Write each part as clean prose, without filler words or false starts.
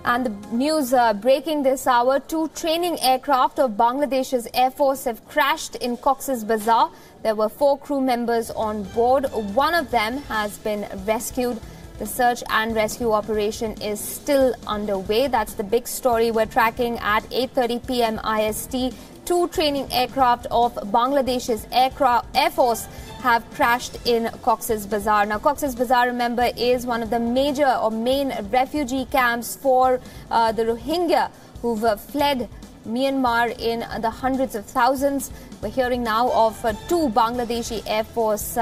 And the news breaking this hour, 2 training aircraft of Bangladesh's Air Force have crashed in Cox's Bazar. There were 4 crew members on board. One of them has been rescued. The search and rescue operation is still underway. That's the big story we're tracking at 8:30 p.m. IST. 2 training aircraft of Bangladesh's Air Force have crashed in Cox's Bazar. Now, Cox's Bazar, remember, is one of the major or main refugee camps for the Rohingya who've fled Myanmar in the hundreds of thousands. We're hearing now of 2 Bangladeshi Air Force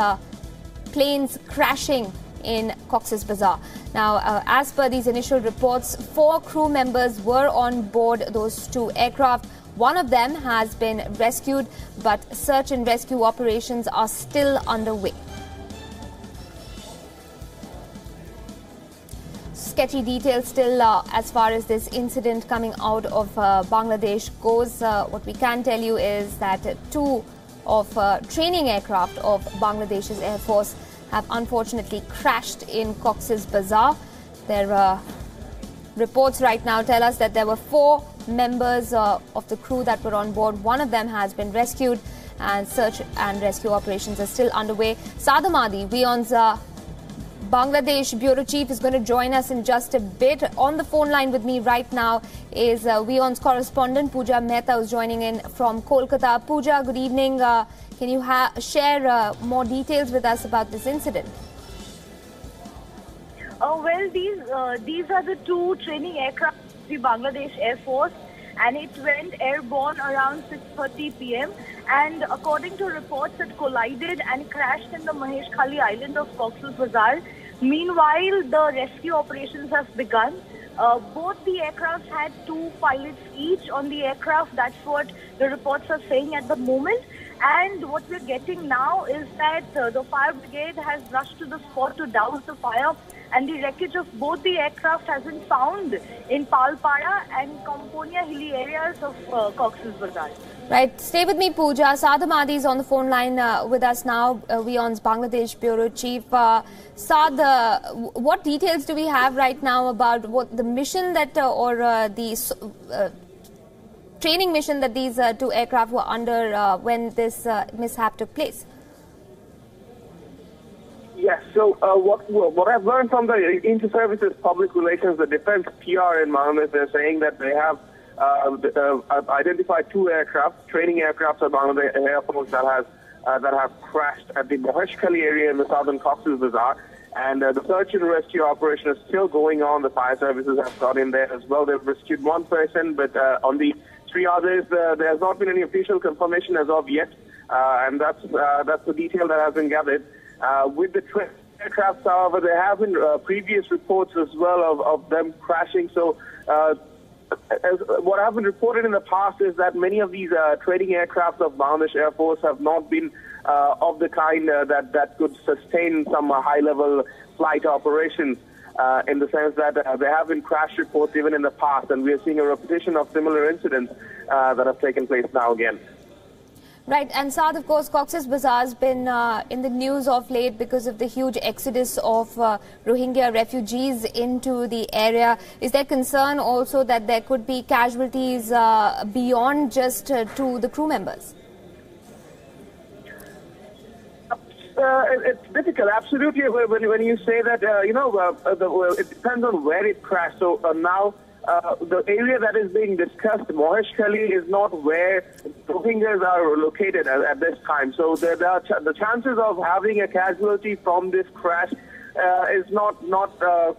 planes crashing in Cox's Bazar. Now, as per these initial reports, 4 crew members were on board those 2 aircraft. One of them has been rescued, but search and rescue operations are still underway. Sketchy details still as far as this incident coming out of Bangladesh goes. What we can tell you is that 2 of training aircraft of Bangladesh's Air Force have unfortunately crashed in Cox's Bazar. Their reports right now tell us that there were 4 members of the crew that were on board. One of them has been rescued, and search and rescue operations are still underway. Saad Ahmadi, WION's Bangladesh Bureau Chief, is going to join us in just a bit. On the phone line with me right now is WION's correspondent Pooja Mehta, who's joining in from Kolkata. Pooja, good evening. Can you share more details with us about this incident? Well, these are the 2 training aircraft of the Bangladesh Air Force, and it went airborne around 6:30 p.m. And according to reports, it collided and crashed in the Maheshkhali island of Cox's Bazar. Meanwhile, the rescue operations have begun. Both the aircraft had 2 pilots each on the aircraft. That's what the reports are saying at the moment. And what we're getting now is that the fire brigade has rushed to the spot to douse the fire, and the wreckage of both the aircraft has been found in Palpara and Kamponia hilly areas of Cox's Bazar. Right. Stay with me, Pooja. Saad Ahmadi is on the phone line with us now, WION's Bangladesh Bureau Chief. Saad, what details do we have right now about what the mission that the training mission that these 2 aircraft were under when this mishap took place? Yes, so what I've learned from the Inter-Services Public Relations, the Defense PR in Bangladesh, they're saying that they have identified 2 aircraft, training aircraft of Bangladesh Air Force that have crashed at the Maheshkhali area in the southern Cox's Bazar. And the search and rescue operation is still going on. The fire services have got in there as well. They've rescued 1 person, but on the 3 others, there has not been any official confirmation as of yet. And that's the detail that has been gathered. With the aircraft, however, there have been previous reports as well of them crashing. So as what have been reported in the past is that many of these training aircraft of Bangladesh Air Force have not been of the kind that could sustain some high-level flight operations, in the sense that there have been crash reports even in the past, and we are seeing a repetition of similar incidents that have taken place now again. Right, and Saad, of course, Cox's Bazar has been in the news of late because of the huge exodus of Rohingya refugees into the area. Is there concern also that there could be casualties beyond just to the crew members? It's difficult, absolutely. When you say that, it depends on where it crashed. So now, the area that is being discussed, Maheshkhali, is not where Rohingyas are located at this time. So the chances of having a casualty from this crash is not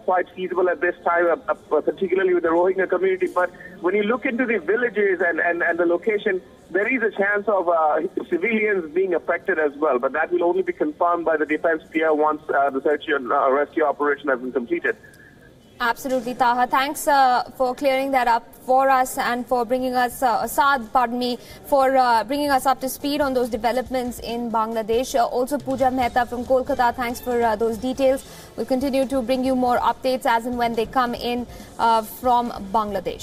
quite feasible at this time, particularly with the Rohingya community. But when you look into the villages and the location, there is a chance of civilians being affected as well. But that will only be confirmed by the defense PR once the search and rescue operation has been completed. Absolutely, Taha. Thanks for clearing that up for us and for bringing us, Saad, pardon me, for bringing us up to speed on those developments in Bangladesh. Also, Pooja Mehta from Kolkata, thanks for those details. We'll continue to bring you more updates as and when they come in from Bangladesh.